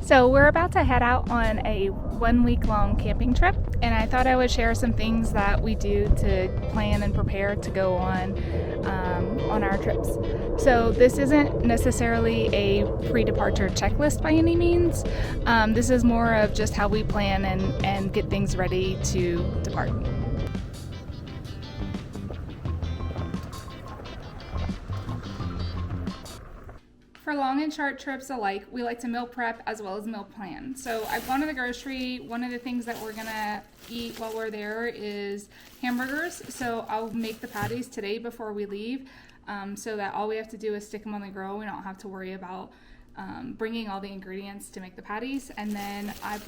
So we're about to head out on a 1 week long camping trip, and I thought I would share some things that we do to plan and prepare to go on our trips. So this isn't necessarily a pre-departure checklist by any means. This is more of just how we plan and get things ready to depart. For long and short trips alike, we like to meal prep as well as meal plan. So I've gone to the grocery. One of the things that we're gonna eat while we're there is hamburgers. So I'll make the patties today before we leave, so that all we have to do is stick them on the grill. We don't have to worry about bringing all the ingredients to make the patties. And then I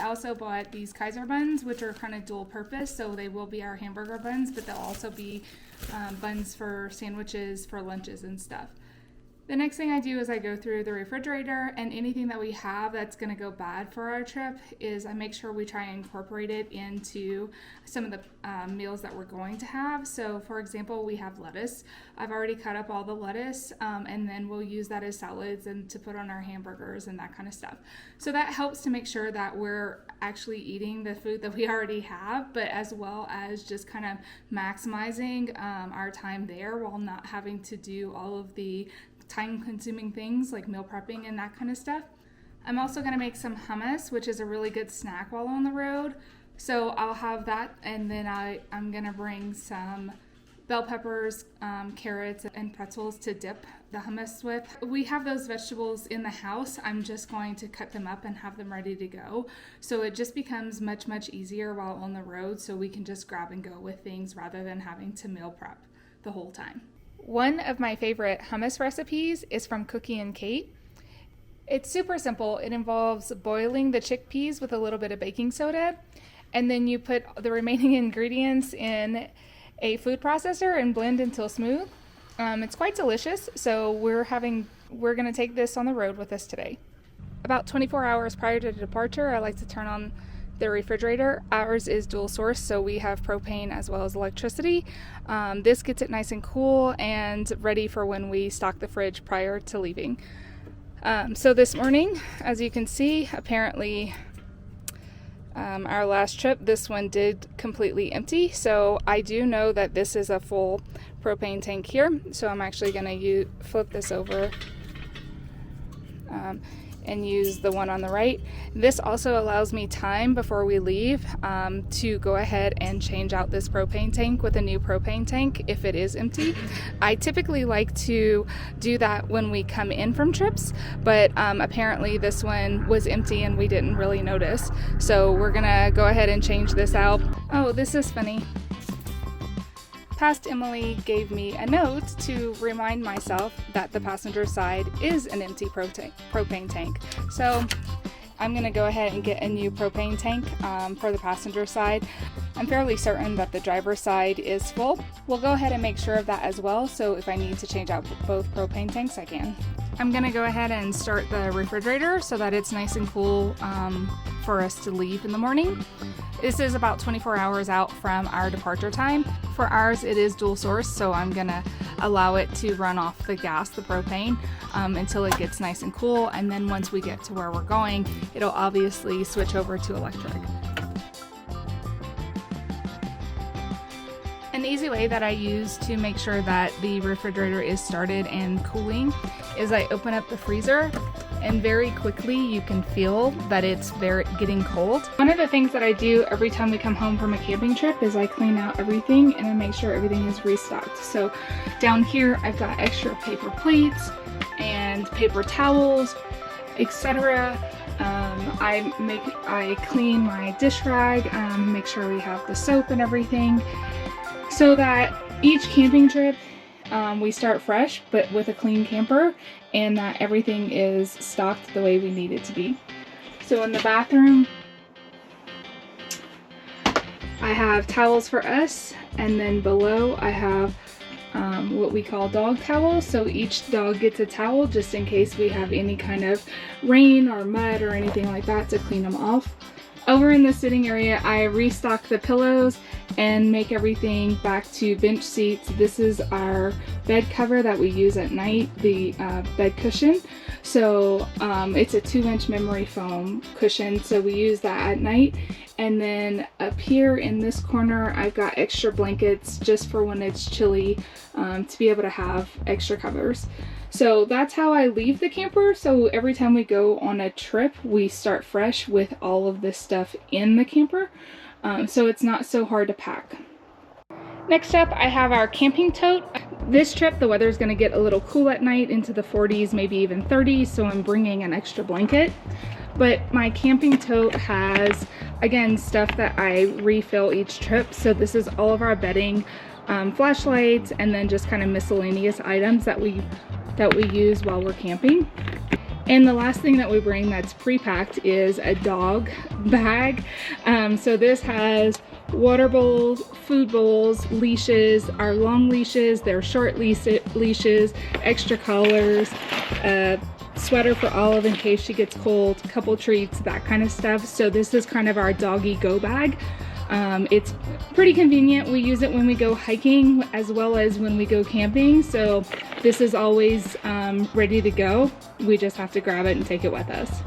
also bought these Kaiser buns, which are kind of dual purpose. So they will be our hamburger buns, but they'll also be buns for sandwiches, for lunches and stuff. The next thing I do is I go through the refrigerator, and anything that we have that's going to go bad for our trip is I make sure we try and incorporate it into some of the meals that we're going to have. So for example, we have lettuce. I've already cut up all the lettuce, and then we'll use that as salads and to put on our hamburgers and that kind of stuff. So that helps to make sure that we're actually eating the food that we already have, but as well as just kind of maximizing our time there while not having to do all of the time-consuming things like meal prepping and that kind of stuff. I'm also going to make some hummus, which is a really good snack while on the road. So I'll have that, and then I'm going to bring some bell peppers, carrots, and pretzels to dip the hummus with. We have those vegetables in the house. I'm just going to cut them up and have them ready to go. So it just becomes much, much easier while on the road, so we can just grab and go with things rather than having to meal prep the whole time. One of my favorite hummus recipes is from Cookie and Kate. It's super simple. It involves boiling the chickpeas with a little bit of baking soda, and then you put the remaining ingredients in a food processor and blend until smooth. It's quite delicious, so we're going to take this on the road with us today. About 24 hours prior to departure, I like to turn on the refrigerator. Ours is dual source, so we have propane as well as electricity. This gets it nice and cool and ready for when we stock the fridge prior to leaving. So this morning, as you can see, apparently our last trip, this one did completely empty. So I do know that this is a full propane tank here. So I'm actually going to flip this over and use the one on the right. This also allows me time before we leave to go ahead and change out this propane tank with a new propane tank if it is empty. I typically like to do that when we come in from trips, but apparently this one was empty and we didn't really notice. So we're gonna go ahead and change this out. Oh, this is funny. Past Emily gave me a note to remind myself that the passenger side is an empty propane tank. So I'm going to go ahead and get a new propane tank for the passenger side. I'm fairly certain that the driver's side is full. We'll go ahead and make sure of that as well, so if I need to change out both propane tanks, I can. I'm going to go ahead and start the refrigerator so that it's nice and cool for us to leave in the morning. This is about 24 hours out from our departure time. For ours, it is dual source, so I'm gonna allow it to run off the gas, the propane, until it gets nice and cool. And then once we get to where we're going, it'll obviously switch over to electric. An easy way that I use to make sure that the refrigerator is started and cooling is I open up the freezer, and very quickly you can feel that it's getting cold. One of the things that I do every time we come home from a camping trip is I clean out everything and I make sure everything is restocked. So down here I've got extra paper plates and paper towels, etc. I clean my dish rag, make sure we have the soap and everything, so that each camping trip we start fresh but with a clean camper, and that everything is stocked the way we need it to be. So in the bathroom, I have towels for us, and then below I have what we call dog towels. So each dog gets a towel just in case we have any kind of rain or mud or anything like that to clean them off. Over in the sitting area, I restock the pillows and make everything back to bench seats. This is our bed cover that we use at night, the bed cushion. So it's a 2-inch memory foam cushion, so we use that at night. And then up here in this corner, I've got extra blankets just for when it's chilly, to be able to have extra covers. So that's how I leave the camper. So every time we go on a trip, we start fresh with all of this stuff in the camper. So it's not so hard to pack. Next up, I have our camping tote. This trip, the weather is going to get a little cool at night, into the 40s, maybe even 30s, so I'm bringing an extra blanket. But my camping tote has, again, stuff that I refill each trip. So this is all of our bedding, flashlights, and then just kind of miscellaneous items that we use while we're camping. And the last thing that we bring that's pre-packed is a dog bag. So this has water bowls, food bowls, leashes, our long leashes, their short leashes, extra collars, sweater for Olive in case she gets cold, a couple treats, that kind of stuff. So this is kind of our doggy go bag. It's pretty convenient. We use it when we go hiking as well as when we go camping. So this is always ready to go. We just have to grab it and take it with us.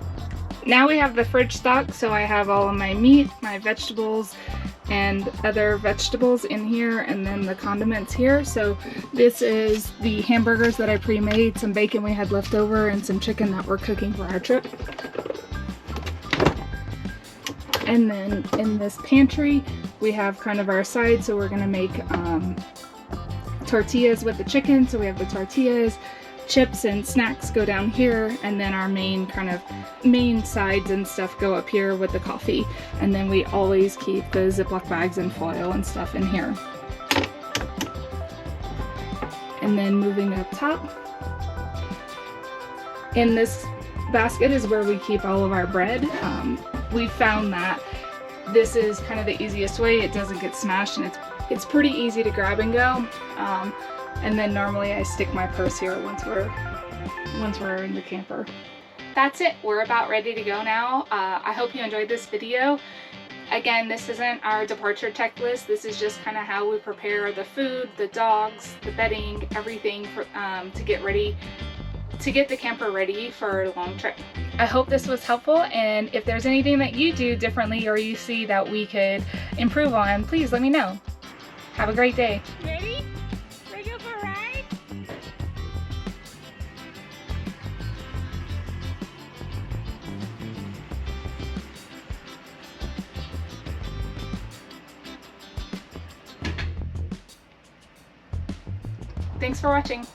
Now we have the fridge stock. So I have all of my meat, my vegetables, and other vegetables in here, and then the condiments here. So this is the hamburgers that I pre-made, some bacon we had left over, and some chicken that we're cooking for our trip. And then in this pantry, we have kind of our side. So we're gonna make tortillas with the chicken. So we have the tortillas, chips and snacks go down here, and then our main sides and stuff go up here with the coffee. And then we always keep the Ziploc bags and foil and stuff in here. And then moving up top, in this basket is where we keep all of our bread. We found that this is kind of the easiest way. It doesn't get smashed, and it's pretty easy to grab and go. And then normally I stick my purse here once we're in the camper. That's it. We're about ready to go now. I hope you enjoyed this video. Again, this isn't our departure checklist. This is just kind of how we prepare the food, the dogs, the bedding, everything for, to get the camper ready for a long trip. I hope this was helpful, and if there's anything that you do differently or you see that we could improve on, please let me know. Have a great day. Ready? Ready to go for a ride? Thanks for watching.